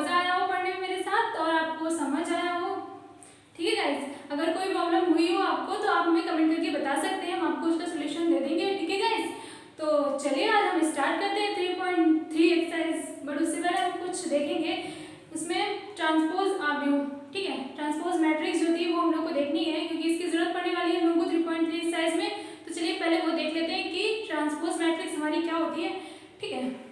मज़ा आया हो पढ़ने में मेरे साथ और आपको समझ आया हो। ठीक है गाइस, अगर कोई प्रॉब्लम हुई हो आपको तो आप हमें कमेंट करके बता सकते हैं, हम आपको उसका सोल्यूशन दे देंगे। ठीक है गाइस, तो चलिए आज हम स्टार्ट करते हैं 3.3 एक्सरसाइज। बट उससे पहले हम कुछ देखेंगे, उसमें ट्रांसपोज आव्यूह, ठीक है, ट्रांसपोज मैट्रिक्स जो थी वो हम लोग को देखनी है क्योंकि इसकी जरूरत पड़ने वाली है हम लोग को 3.3 एक्सरसाइज में। तो चलिए पहले वो देख लेते हैं कि ट्रांसपोज मैट्रिक्स हमारी क्या होती है। ठीक है,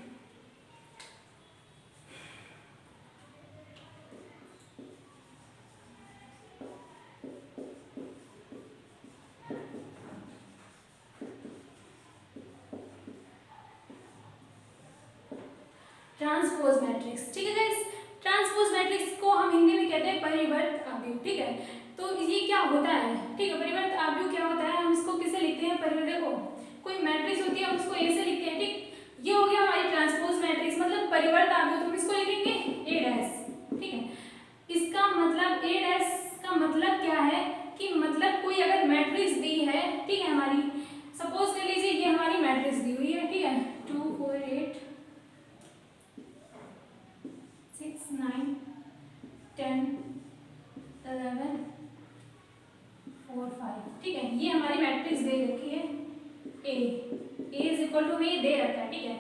ट्रांसपोज मैट्रिक्स। ठीक है गाइस, ट्रांसपोज मैट्रिक्स को हम हिंदी में कहते हैं परिवर्त आव्यूह। ठीक है, तो ये क्या होता है? ठीक है, परिवर्त आव्यूह क्या होता है, हम इसको किसे लिखते हैं? परिवर्त को कोई मैट्रिक्स होती है हम उसको ए से लिखते हैं। ठीक, ये हो गया हमारी ट्रांसपोज मैट्रिक्स, मतलब परिवर्त आव्यूह। तो हम इसको लिखेंगे ए डैश। ठीक है, इसका मतलब ए डैश का मतलब क्या है कि मतलब कोई अगर मैट्रिक्स दी है, ठीक है, हमारी सपोज कर लीजिए ये हमारी मैट्रिक्स दी हुई है। ठीक है, 2 4 8 6 9 10 11 4 5। ठीक है, ये हमारी मैट्रिक्स दे रखी है ए इज इक्वल टू हमें दे रखा है। ठीक है,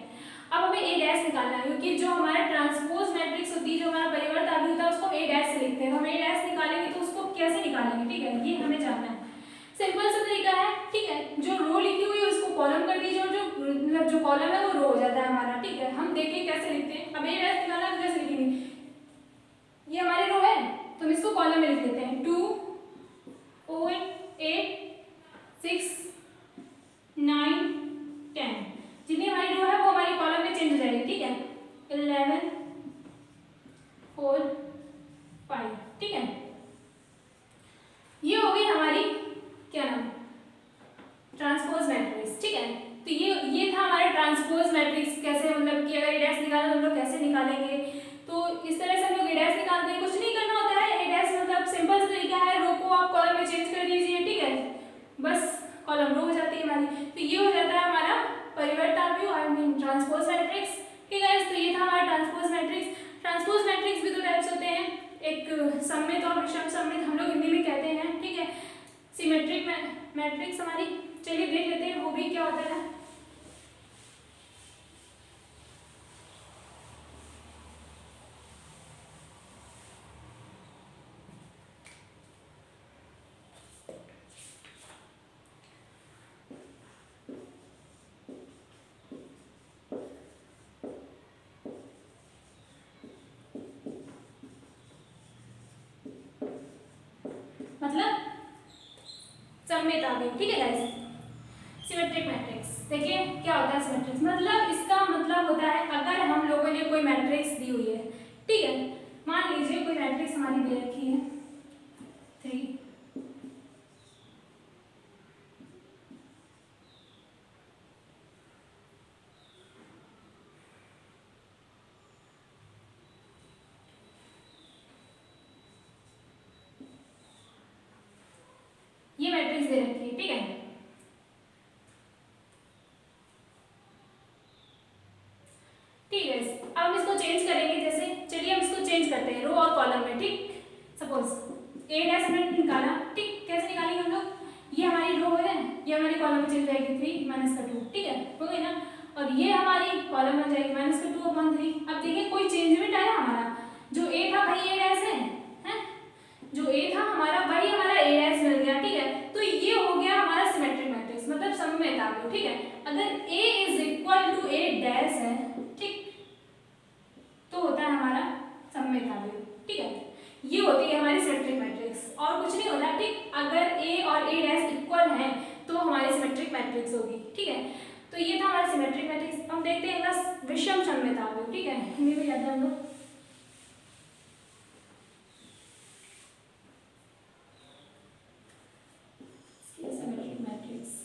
अब हमें ए डैश निकालना है क्योंकि जो हमारा ट्रांसपोज मैट्रिक्स होती है, जो हमारा परिवर्त आव्यूह होता है उसको ए डैश से लिखते हैं। हम ए डैश निकालेंगे तो उसको कैसे निकालेंगे? ठीक है, ये हमें जानना है। सिंपल सा तरीका है। ठीक है, जो रो लिखी हुई है उसको कॉलम कर दीजिए और जो मतलब जो कॉलम है वो रो हो जाता है हमारा। ठीक है, हम देखिए कैसे लिखते हैं। अब ए डैश निकालना तो कैसे लिखेंगे? ये हमारी रो है तो हम इसको कॉलम में लिख देते हैं। 2 4 8 6 9 10। जितनी हमारी रो है वो हमारी कॉलम में चेंज हो जाएगी। ठीक है, 11 4 5। ठीक है, ये हो गई हमारी क्या नाम, ट्रांसपोज मैट्रिक्स। ठीक है, तो ये था हमारा ट्रांसपोज मैट्रिक्स। कैसे मतलब कि अगर ए डैश निकालना तो हम लोग कैसे निकालेंगे? तो इस तरह से हम लोग ए डैश निकालते हैं। कुछ नहीं करना होता है, ए डैश मतलब सिंपल सा तरीका है, रो को आप कॉलम में चेंज कर दीजिए। ठीक है, बस कॉलम रो हो जाती है हमारी। तो ये हो जाता है हमारा परिवर्त आव्यूह, आई मीन ट्रांसपोज मैट्रिक्स। ठीक है, तो ये था हमारा ट्रांसपोज मैट्रिक्स। ट्रांसपोज मैट्रिक्स भी दो टाइप्स होते हैं, एक सममित और विषम सममित हम लोग हिंदी में कहते हैं। ठीक है, सिमेट्रिक मैट्रिक्स हमारी, चलिए देख लेते हैं वो भी क्या होता है। मतलब सममित आव्यूह। ठीक है गाइस, सिमेट्रिक मैट्रिक्स देखिए क्या होता है। सिमेट्रिक्स मतलब इसका मतलब होता है अगर हम लोगों ने कोई मैट्रिक्स दी हुई है, ठीक है, मान लीजिए कोई मैट्रिक्स हमारी दे रखी है 3 ये मैट्रिक्स दे रखी है। ठीक है, ठीक है, अब हम इसको चेंज करेंगे। जैसे चलिए हम इसको चेंज करते हैं रो और कॉलम में। ठीक, सपोज ए डैश हमने निकाला। ठीक, कैसे निकालेंगे हम लोग? ये हमारी रो है, ये हमारी कॉलम में चली जाएगी 3 माइनस का 2। ठीक है, हो गई ना, और ये हमारी कॉलम में जाएगी माइनस का 2/3। अब देखिए कोई चेंजमेंट आया हमारा, जो ए था भाई ए डैश है, जो ए था हमारा भाई हमारा ए डैश मिल गया। ठीक है, तो ये हो गया हमारा सिमेट्रिक मैट्रिक्स, मतलब सममित आव्यूह। ठीक है, अगर A is equal to A dash है, ठीक, तो होता है हमारा सममित आव्यूह। ठीक है, ये होती है हमारी सिमेट्रिक मैट्रिक्स और कुछ नहीं होता। ठीक, अगर ए और ए डैश इक्वल है तो हमारी सिमेट्रिक मैट्रिक्स होगी। ठीक है, तो ये था हमारा सिमेट्रिक मैट्रिक्स। हम देखते हैं बस विषम सममित आव्यूह। ठीक है, हिंदी में याद है हम लोग सिमेट्रिक मैट्रिक्स।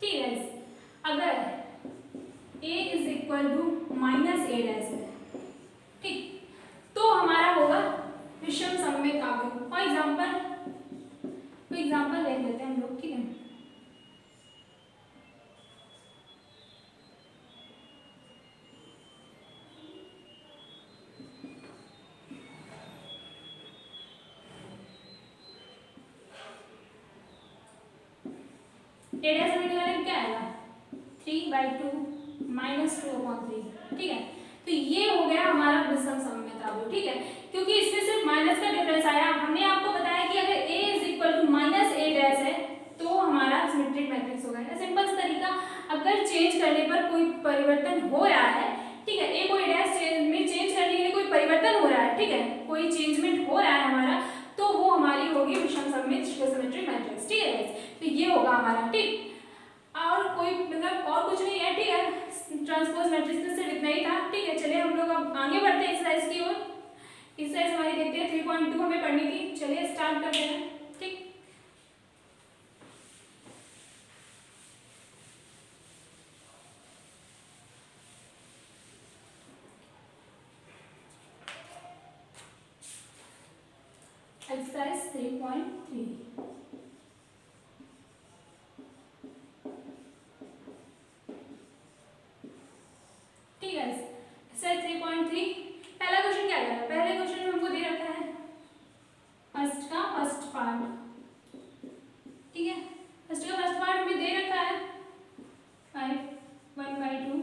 ठीक है, अगर a is equal to minus A dash है, ठीक, तो हमारा होगा विषम कोई एग्जांपल देख लेते हैं हम लोग, ठीक है। ए डैश हमें निकालेंगे, क्या आएगा 3/2 माइनस 2/3, ठीक है। तो ये हो गया हमारा विषम सममित अवयव, ठीक है, क्योंकि इसमें सिर्फ माइनस का डिफरेंस आया। हमने आपको बताया कि अगर a is equal to minus A dash है तो हमारा सिमेट्रिक मैट्रिक्स होगा। सिंपल सा तरीका, अगर चेंज करने पर कोई परिवर्तन हो रहा है, ठीक है, ए को ए डैश में चेंज करने के लिए कोई परिवर्तन हो रहा है, ठीक है, कोई चेंजमेंट हो रहा है हमारा, तो वो हमारी होगी विषम सममित सिमेट्रिक मैट्रिक्स, ठीक है। तो ये होगा हमारा, ठीक, और कोई मतलब और कुछ नहीं है, ठीक है, ट्रांसपोज मैट्रिक्स में सिर्फ इतना ही था, ठीक है। चलिए हम लोग अब आगे बढ़ते हैं एक्सरसाइज की ओर। एक्सरसाइज हमारी देखते हैं 3.2 हमें पढ़नी थी, चलिए स्टार्ट करते हैं, ठीक। एक्सरसाइज 3.3, ठीक है। एक्सरसाइज 3.3 पहला क्वेश्चन क्या है? पहले क्वेश्चन में हमको दे रखा है फर्स्ट का फर्स्ट पार्ट, ठीक है। फर्स्ट का फर्स्ट पार्ट हमें दे रखा है 1/2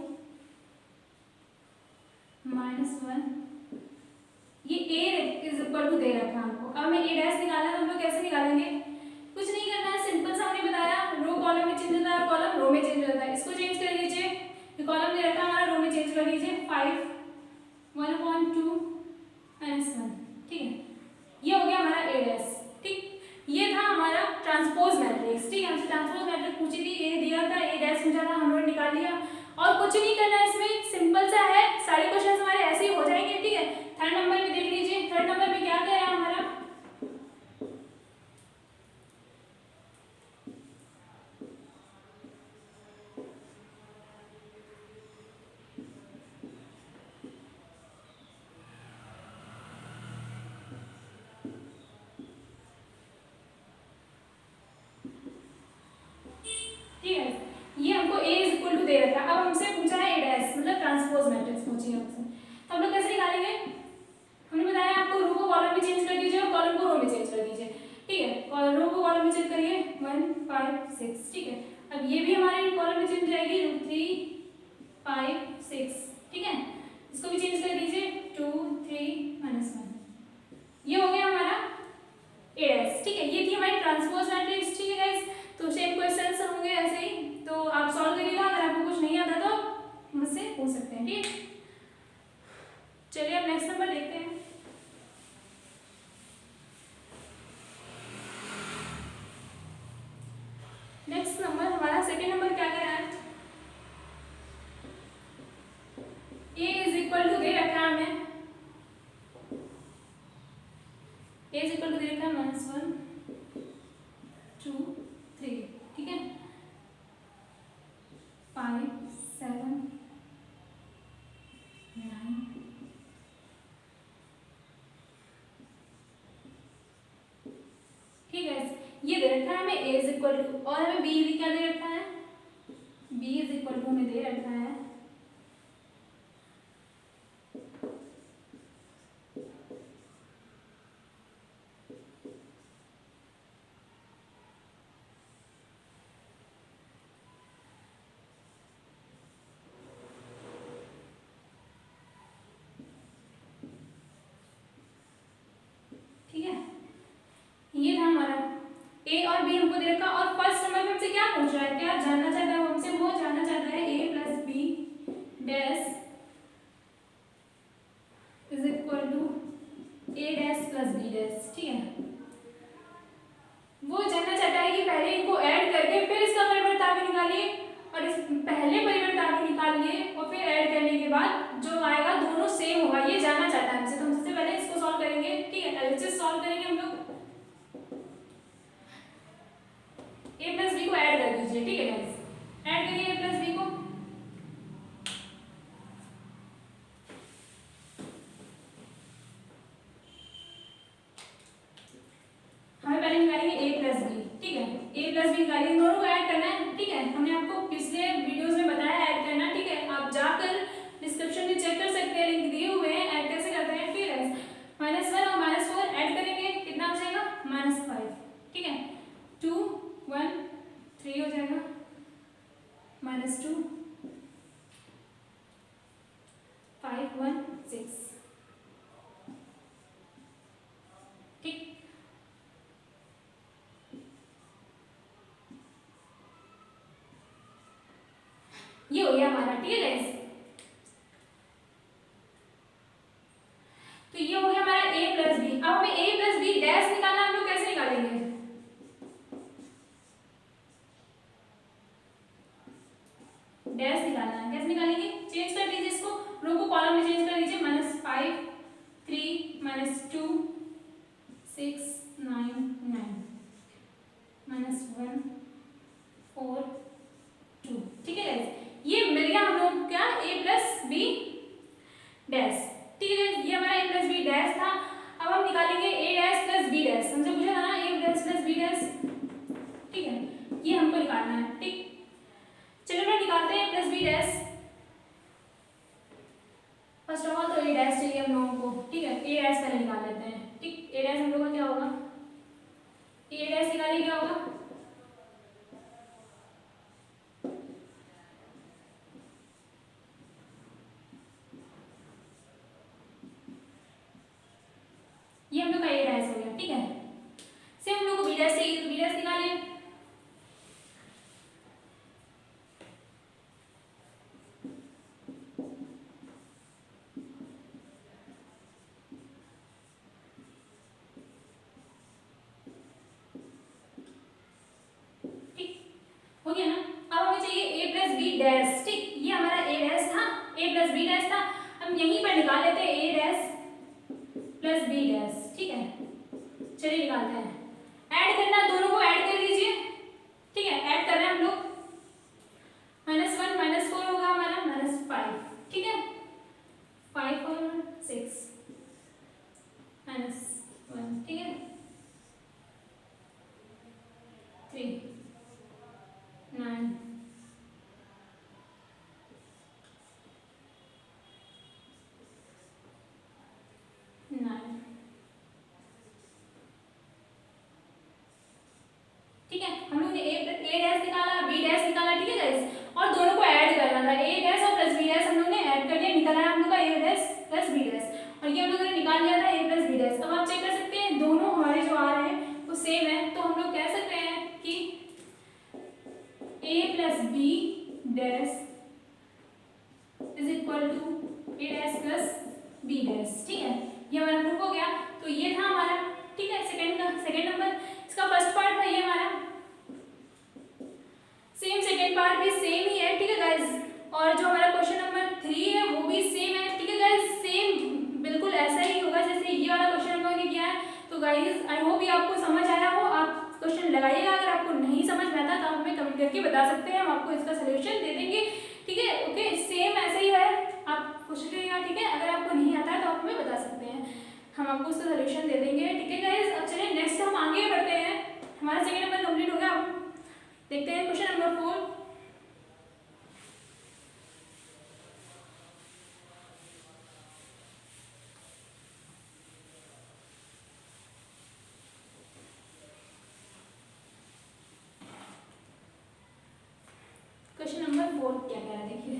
-1, ये a इज इक्वल टू दे रखा है हमको। अब हमें a डैश निकालना है, तो हम लोग कैसे निकालेंगे? कुछ नहीं करना है, सिंपल सा हमने बताया, रो कॉलम में चेंज होता है और कॉलम रो में चेंज होता है। इसको चेंज कर लीजिए, ये कॉलम दे रखा है हमारा, रो में चेंज कर लीजिए 5 1/2 -1, ठीक है। ये हो गया हमारा a डैश, ठीक। ये था हमारा ट्रांसपोज मैट्रिक्स, ठीक है। हमसे ट्रांसपोज मैट्रिक्स पूछी थी, a दिया था, a डैश पूछा था, हम लोग निकाल लिया, और कुछ नहीं करना है इसमें, सिंपल सा है, सारे क्वेश्चंस हमारे ऐसे ही हो जाएंगे, ठीक है। थर्ड नंबर में देख लीजिए, थर्ड नंबर में क्या कह रहा है हमारा, ठीक है, ये हमको a इज इक्वल टू दे रखा है। अब हमसे पूछा है a डैश, मतलब ट्रांसपोज मैट्रिक्स पूछी है हमसे, तो हम लोग कैसे निकालेंगे? हमने बताया आपको रो को कॉलम में चेंज कर दीजिए और कॉलम को रो में चेंज कर दीजिए, ठीक है। रो को कॉलम में चेंज करिए 1 5 6, ठीक है। अब ये भी हमारे कॉलम में चेंज जाएगी 3 5 6, ठीक है। इसको भी चेंज कर दीजिए 2 3 -1, ये हो गया हमारा a डैश, ठीक है। ये थी हमारी ट्रांसपोज मैट्रिक्स, ठीक है गाइस। तो सेम क्वेश्चंस होंगे ऐसे ही, तो आप सॉल्व करिएगा, अगर आपको कुछ नहीं आता तो मुझसे पूछ सकते हैं, ठीक है। चलिए अब नेक्स्ट नंबर देखते हैं। नेक्स्ट नंबर हमारा सेकंड नंबर क्या कह रहा है? a इज इक्वल टू दे रखा है हमें, a इज इक्वल टू दे रखा है -1 2 3, ठीक है, 5 7 9, ठीक है। ये दे रखा है हमें a इज इक्वल टू, और हमें b भी क्या दे रखा है? b इज इक्वल टू हमें दे रखा है ये था हमारा a और b हमको दे रखा, और फर्स्ट नंबर में हमसे क्या पूछ रहा है, क्या जानना चाहता है हमसे? वो जानना चाहता है a plus b dash is equal to a dash plus b dash, ठीक है। वो जानना चाहता है कि पहले इनको ऐड करके फिर इसका परिवर्तावी निकालिए, और इस पहले परिवर्तावी निकालिए और फिर ऐड करने के बाद जो आएगा दोनों सेम होगा, ये जानना चाहता है हमसे। तो हम सबसे पहले इसको सॉल्व करेंगे, ठीक है, एलएचएस सॉल्व करेंगे हम लोग। a प्लस b को ऐड कर दीजिए, ठीक है गाइस, ऐड करिए a प्लस b को, हमें पहले निकालेंगे a प्लस b, निकाली, इन दोनों को ऐड करना है, ठीक है। हमने आपको पिछले वीडियोस में बताया ऐड करना, ठीक है। आप जाकर डिस्क्रिप्शन में चेक कर सकते हैं, लिंक दिए हुए हैं, ऐड कैसे करते हैं, ठीक है। -1 और -4 ऐड करेंगे, कितना बचेगा, -5, ठीक है। 2 1 3 हो जाएगा, -2 5 1 6, ठीक। ये हो गया हमारा, ठीक है गाइस। तो ये हो गया हमारा a प्लस बी। अब हमें a प्लस बी डैश निकालना, हम लोग कैसे निकालेंगे, डैश निकालना है, कैसे निकालेंगे, चेंज कर दीजिए इसको, रो को कॉलम में चेंज कर दीजिए, -5 3 -2 6 9 9 -1 4 2, ठीक है गाइस। ये मिल गया हम लोग क्या, a प्लस बी डैश, ठीक है। ये हमारा a प्लस बी डैश था। अब हम निकालेंगे a dash plus b dash, हमसे पूछा था ना a dash plus b dash, ठीक है। ये हमको निकालना है, ठीक। चलिए मैं निकालते हैं a plus b dash. First of all तो a डैश चाहिए हम लोगों को, ठीक है। a डैश पहले निकाल लेते हैं, ठीक। a डैश हम लोग का क्या होगा, a डैश निकालिए, क्या होगा, ये हम लोग का a डैश हो गया, ठीक है। सेम हम लोग को b डैश चाहिए, तो b डैश निकालिए। हो गया ना। अब हमें चाहिए a प्लस बी डैश, ठीक। ये हमारा a डैश था, a प्लस बी डैश था। हम यहीं पर निकाल लेते हैं a dash plus B dash, ठीक है। चलिए निकालते हैं, ऐड करना, दोनों को ऐड कर दीजिए, ठीक है। ऐड कर रहे हैं हम लोग, -1 -4 होगा हमारा -5, ठीक है। 5 और 6 -1, ठीक है। 3 9 9, ठीक है। हम लोग ने a डैश निकाला, b डैश निकाला, ठीक है गाइस। और दोनों को ऐड करना था, a डैश और प्लस b डैश हम लोग ने ऐड कर दिया, निकाला है हम लोग का a dash plus b dash, और ये हम लोगों ने निकाल लिया था a प्लस b डैश। अब आप चेक कर सकते हैं दोनों हमारे जो आ रहे हैं वो सेम है, तो हम लोग कह सकते हैं कि a plus b dash is equal to a dash plus b dash, ठीक है। ये हमारा प्रूफ हो गया। तो ये था हमारा, ठीक है, सेकंड नंबर। इसका फर्स्ट पार्ट था ये हमारा, सेम सेकंड पार्ट भी सेम ही है, ठीक है गाइस। और जो हमारा क्वेश्चन नंबर 3 है वो भी सेम है, ठीक है गाइस। सेम बिल्कुल ऐसा ही होगा जैसे ये वाला क्वेश्चन हम लोगों ने किया है। तो गाइस आई होप ये आपको समझ आया हो। आप क्वेश्चन लगाइएगा, अगर आपको नहीं समझ में आता तो आप हमें कमेंट करके बता सकते हैं, हम आपको इसका सोल्यूशन दे देंगे, ठीक है। ओके, सेम ऐसे ही है, आप पूछिएगा, ठीक है। अगर आपको नहीं आता है तो आप हमें बता सकते हैं, हम आपको उसका सोल्यूशन दे देंगे, ठीक है गाइस। अब चलिए नेक्स्ट हम आगे बढ़ते हैं, हमारा सेकंड नंबर कंप्लीट हो गया। अब देखते हैं क्वेश्चन नंबर 4। क्वेश्चन नंबर 4 क्या कह रहा है, देखिए।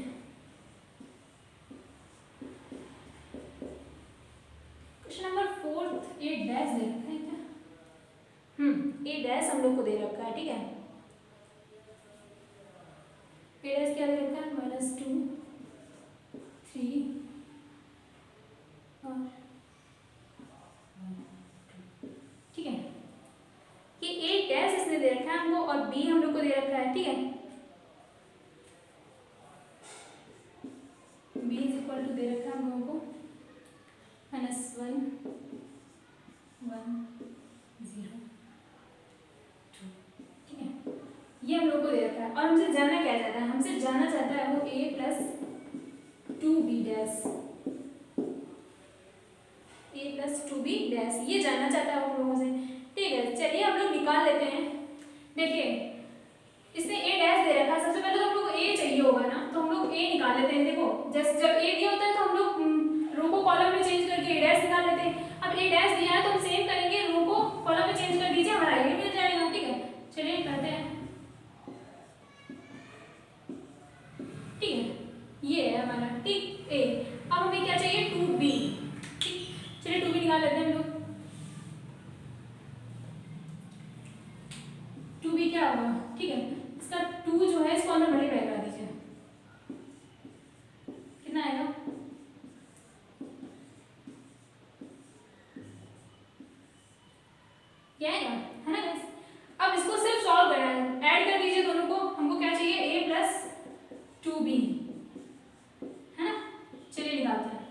क्वेश्चन नंबर 4 ए डैश दे रखा है क्या, ए डैश हम लोग को दे रखा है, ठीक है। ए डैश क्या दे रखा है, -2 3 और, ठीक है। ये ए डैश इसने दे रखा है हमको और बी हम लोग को दे रखा है, ठीक है। b इज इक्वल टू दे रखा है हम लोगों को -1 1 0 2, ठीक है। ये हम लोग को दे रखा है और हमसे जानना क्या चाहता है, हमसे जानना चाहता है वो a plus 2b dash, a plus 2b dash, ये जानना चाहता है हम लोगों से, ठीक है। चलिए हम लोग निकाल लेते हैं। देखिए 2b क्या होगा, ठीक है, इसका 2 जो है इसको अंदर मल्टीप्लाई कर दीजिए, कितना आएगा, क्या आएगा, है ना गाइस। अब इसको सिर्फ सॉल्व करना है, ऐड कर दीजिए दोनों को, हमको क्या चाहिए a प्लस 2b, है ना, चलिए निकालते हैं,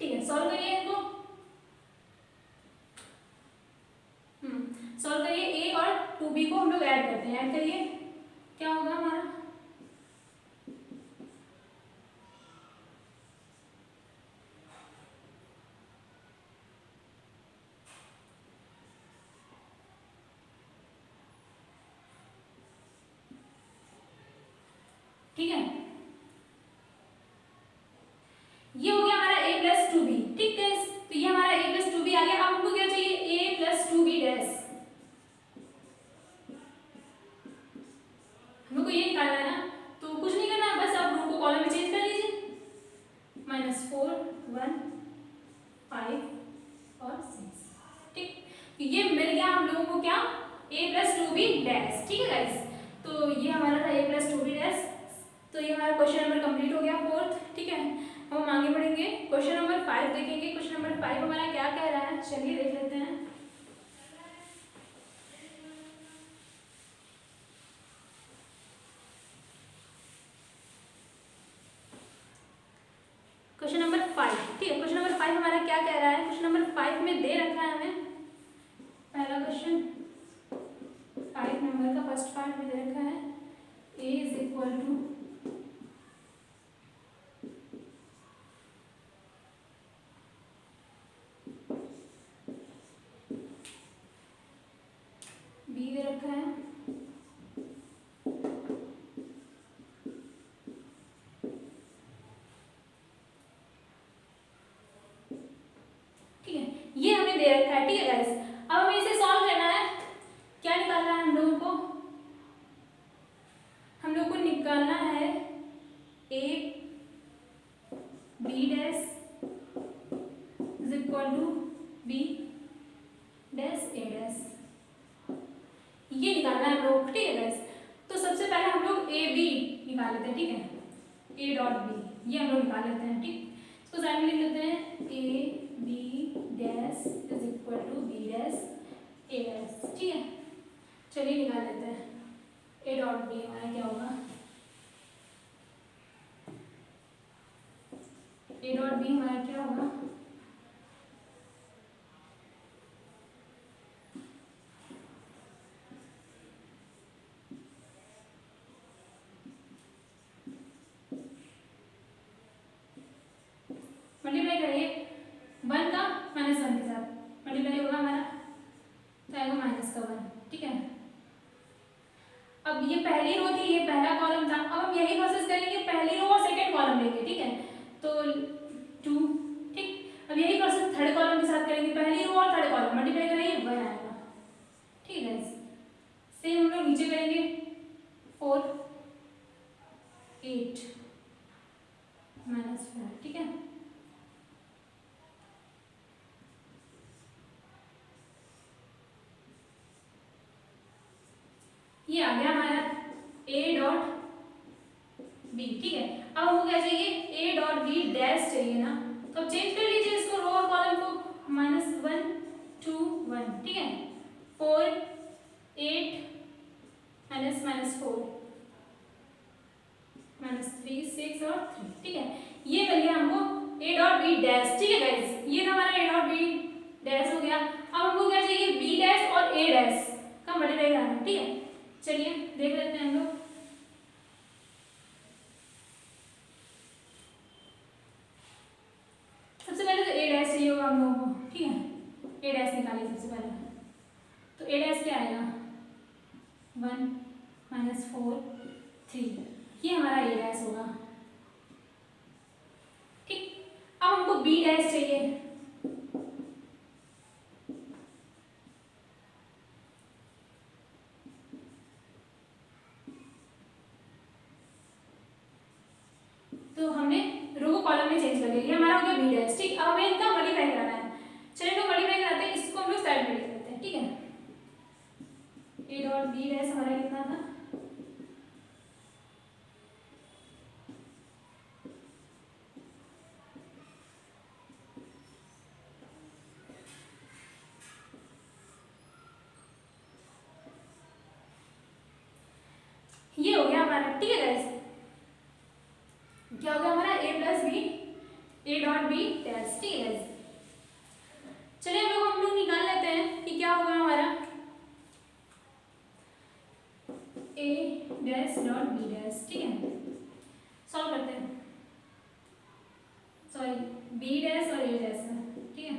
ठीक है, सॉल्व करिए इनको, सॉल्व करिए, a और 2b को हम लोग ऐड करते हैं, ऐड करिए, क्या होगा हमारा, ठीक है, ये हो गया हमारा a प्लस 2b, ठीक है, तो ये हमारा a प्लस 2b आ गया। अब हमको क्या चाहिए, a प्लस 2b डैश, हमको ये निकालना है ना, तो कुछ नहीं करना, बस आप रो को कॉलम में चेंज कर लीजिए, -4 1 5 और 6, ठीक, तो ये मिल गया हम लोगों को क्या, a प्लस 2b डैश, ठीक है गाइस, तो ये हमारा था a प्लस 2b डैश, तो ये हमारा क्वेश्चन नंबर कंप्लीट हो गया 4th, ठीक है, हम आगे बढ़ेंगे, क्वेश्चन नंबर 5 देखेंगे, क्वेश्चन नंबर 5 हमारा क्या कह रहा है, चलिए देख लेते हैं। क्वेश्चन नंबर 5, ठीक है, क्वेश्चन नंबर 5 हमारा क्या कह रहा है, क्वेश्चन नंबर 5 में दे रखा है हमें, पहला क्वेश्चन 5 नंबर का फर्स्ट पार्ट में दे रखा है, a is equal to b दे रखा है, ठीक है, ये हमें दे रखा है, ठीक है गाइस, अब हमें इसे सॉल्व करना है, क्या निकालना है हम लोगों को, हम लोग को निकालना है a b dash is equal to b dash a dash, ये निकालना है हम लोग, ठीक है गाइस, तो सबसे पहले हम लोग a b निकाल लेते हैं, ठीक है, a डॉट b ये हम लोग निकाल लेते हैं, ठीक, इसको साइड में लिख लेते हैं, a b dash is equal to b dash a dash, ठीक है, चलिए निकाल लेते हैं, a डॉट b हमारा क्या होगा, a डॉट b हमारा क्या होगा, मल्टीप्लाई करिए 1 का -1 के साथ, मल्टीप्लाई होगा हमारा, तो आएगा -1, ठीक है, अब ये पहली रो थी, ये पहला कॉलम था, अब हम यही प्रोसेस करेंगे पहली रो और सेकंड कॉलम लेके, ठीक है, तो 2, ठीक, अब यही प्रोसेस थर्ड कॉलम के साथ करेंगे, पहली रो और थर्ड कॉलम मल्टीप्लाई करेंगे 1 आएगा, ठीक है, सेम हम लोग नीचे करेंगे 4 8 -4, ठीक है, ये आ गया हमारा a डॉट b, ठीक है, अब हमको क्या चाहिए, a डॉट b डैश चाहिए ना, तो अब चेंज कर लीजिए इसको, रो और कॉलम को, -1 2 1, ठीक है, 4 8 -4 -3 6 और 3, ठीक है, ये मिल गया हमको a डॉट b डैश, ठीक है गाइस, ये था हमारा a डॉट b डैश हो गया, अब हमको क्या चाहिए, b डैश और a डैश का मल्टीप्लाई करना है, ठीक है, चलिए देख लेते हैं हम लोग, सबसे पहले तो a डैश चाहिए होगा हम लोगों को, ठीक है, a डैश निकालिए सबसे पहले, तो a डैश क्या आएगा, 1 -4 3, ये हमारा a डैश होगा, ठीक, अब हमको b डैश चाहिए, तो हमने रो को कॉलम में चेंज कर लिया, ये हमारा हो गया b डैश, ठीक, अब हमें इनका मल्टीप्लाई कराना है, चलिए तो मल्टीप्लाई कराते हैं, इसको हम लोग साइड बी डैश हमारा कितना था, ये हो गया हमारा। ठीक है गाइस, क्या हो गया हमारा A plus B, A dot B dash. ठीक है, चलिए हम लोग निकाल लेते हैं कि क्या होगा हमारा ए डैश डॉट बी डैश। ठीक है, सॉल्व करते हैं, सॉरी बी डैश और ए डैश है। ठीक है,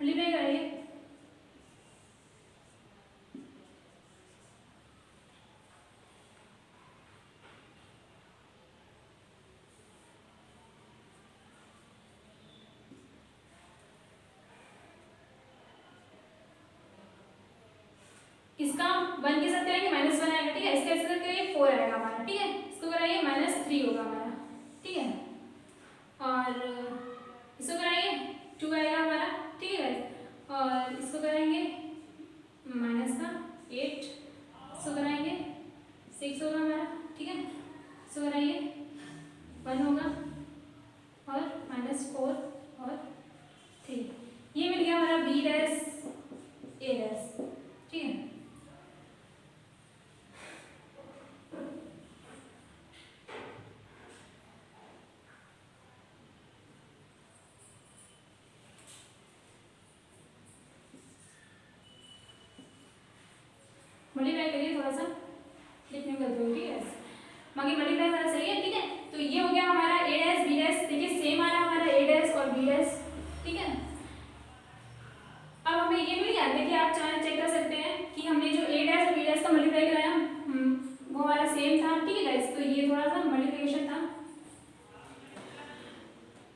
मल्टीप्लाई करिए, इसका 1 के साथ करेंगे -1 आएगा। ठीक है, इसके साथ करेंगे 4 आएगा हमारा। ठीक है, इसको कराइए -3 होगा हमारा। ठीक है, और इसको कराइए 2 आएगा हमारा। ठीक है, और इसको कराएंगे -8, इसको कराएंगे 6 होगा हमारा। ठीक है, इसको कराइए 1 होगा और -4 और 3। ये मिल गया हमारा बी डैश ए डैश। ठीक है, मल्टीप्लाई करिए, थोड़ा सा लिखने में गलती होगी। ठीक है, बाकी मल्टीप्लाई हमारा सही है। ठीक है, तो ये हो गया हमारा ए डैश बी डैश। देखिए सेम आ रहा है हमारा ए डैश और बी डैश। ठीक है, अब हमें ये मिल गया। देखिए आप चाहे चेक कर सकते हैं कि हमने जो ए डैश और बी डैश का मल्टीप्लाई कराया वो हमारा सेम था। ठीक है गाइस, तो ये थोड़ा सा मल्टीप्लिकेशन था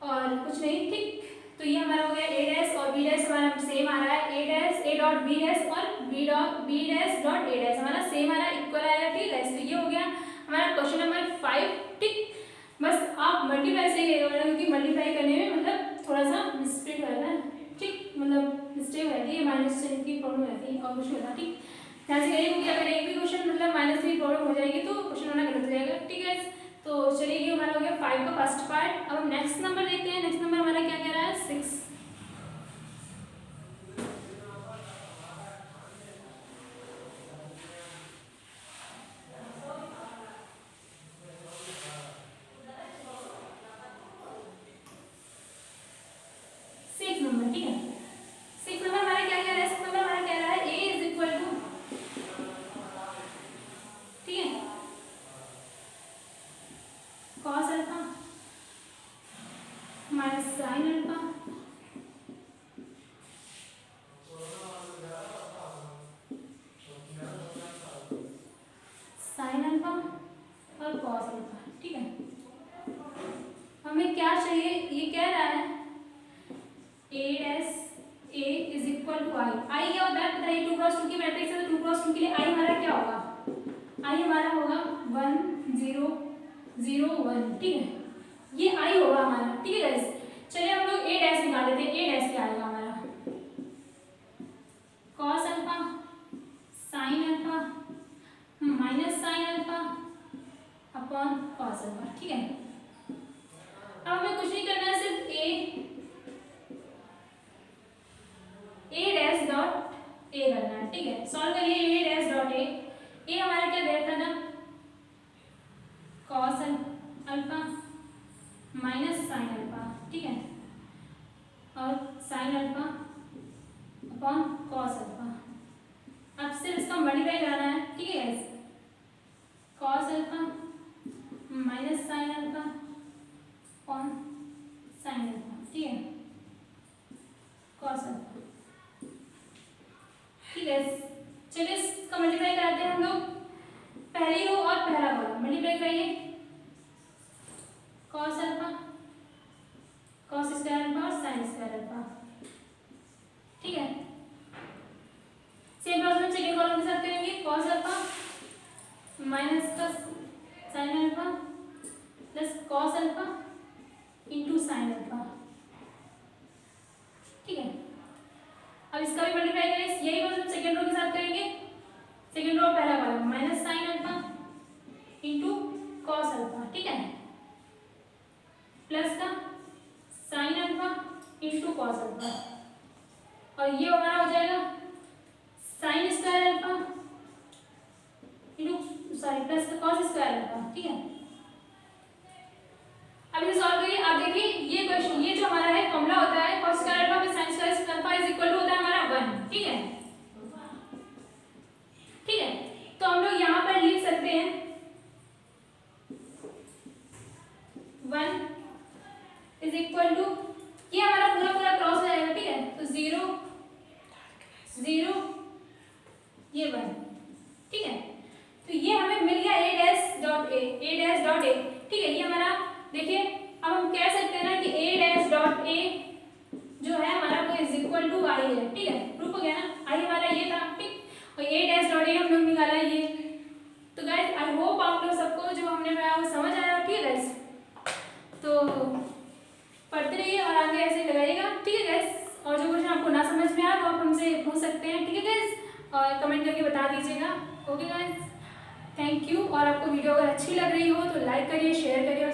और कुछ नहीं। ठीक, तो ये हमारा हो गया ए डैश और बी डैश हमारा सेम आ रहा है। A dash A dot B dash और B dash dot A dash हमारा सेम आ रहा है, इक्वल आ रहा है। ठीक है, तो ये हो गया हमारा क्वेश्चन नंबर 5। ठीक, बस आप मल्टीप्लाई से करिएगा क्योंकि मल्टीप्लाई करने में मतलब थोड़ा सा मिस्टेक रहता है। ठीक, मतलब मिस्टेक रहती है, माइनस चिन्ह की प्रॉब्लम रहती है और कुछ नहीं होता। ठीक, ध्यान से करिए क्योंकि अगर एक भी क्वेश्चन मतलब माइनस की प्रॉब्लम हो जाएगी तो क्वेश्चन होना गलत हो जाएगा। ठीक है, तो चलिए ये हमारा हो गया 5 का फर्स्ट पार्ट। अब हम नेक्स्ट नंबर देखते हैं। नेक्स्ट नंबर हमारा क्या कह रहा है, 6। नंबर। ठीक है, 6 नंबर हमारा क्या कह रहा है, 6 नंबर हमारा कह रहा है a इज इक्वल टू, ठीक है, cos alpha minus sin alpha sin alpha और cos अल्फा। ठीक है, हमें क्या चाहिए, ये कह रहा है a dash a is equal to i। i क्या होता है बताइए, 2x2 की मैट्रिक्स है तो 2x2 के लिए i हमारा क्या होगा, i हमारा होगा 1 0 0 1। ठीक है, ये i होगा हमारा। ठीक है गाइस, चलिए हम लोग a डैश निकाल लेते हैं। a डैश क्या आएगा हमारा, cos alpha sin alpha minus sin alpha upon cos alpha. ठीक है, अब हमें कुछ नहीं करना है, सिर्फ a डैश डॉट a करना है। ठीक है, सॉल्व करिए a डैश डॉट a हमारा क्या दे रखा था, cos alpha minus sin alpha. ठीक है, और sin alpha upon cos alpha. अब सिर्फ इसका मल्टीप्लाई कराना है। ठीक है guys, cos alpha minus sin alpha upon sin alpha. ठीक है, cos अल्फा। ठीक है, चलिए इसका मल्टीप्लाई कराते हैं हम लोग। पहली रो और पहला कॉलम मल्टीप्लाई कराइए, cos alpha cos square alpha और sin स्क्वायर अल्फा। ठीक है, सेम प्रोसेस सेकंड कॉलम के साथ करेंगे, cos अल्फा माइनस का sin alpha minus sine alpha into cos alpha, ठीक है, प्लस का sine alpha into cos alpha, और ये हमारा हो जाएगा sine square alpha into sorry plus का कॉस स्क्वायर अल्फा, ठीक है। अब इसे सॉल्व करिए। आप देखिए ये क्वेश्चन, ये जो हमारा है फॉर्मूला होता है cos square alpha plus sin square alpha is equal to होता है हमारा 1, ठीक है, ठीक है। तो हम लोग यहाँ पर लिख सकते हैं 1 इज इक्वल टू, ये हमारा पूरा पूरा क्रॉस हो जाएगा, ठीक है, तो 0 0 ये 1, ठीक है। तो ये हमें मिल गया a डैश डॉट a, ठीक है। ये हमारा देखिए, अब हम कह सकते हैं ना कि a डैश डॉट a जो है हमारा वो इज इक्वल टू i है, ठीक है, प्रूफ हो गया ना, i हमारा ये था, ठीक, और a डैश डॉट a हम लोग निकाला है ये। तो गाइस आई होप आप लोग सबको जो हमने बनाया वो समझ आया, ठीक है गाइस, तो पढ़ते रहिए और आगे ऐसे लगाइएगा, ठीक है गाइस। और जो क्वेश्चन आपको ना समझ में आया तो आप हमसे पूछ सकते हैं, ठीक है गाइस, और कमेंट करके बता दीजिएगा, ओके गाइस, थैंक यू। और आपको वीडियो अगर अच्छी लग रही हो तो लाइक करिए, शेयर करिए और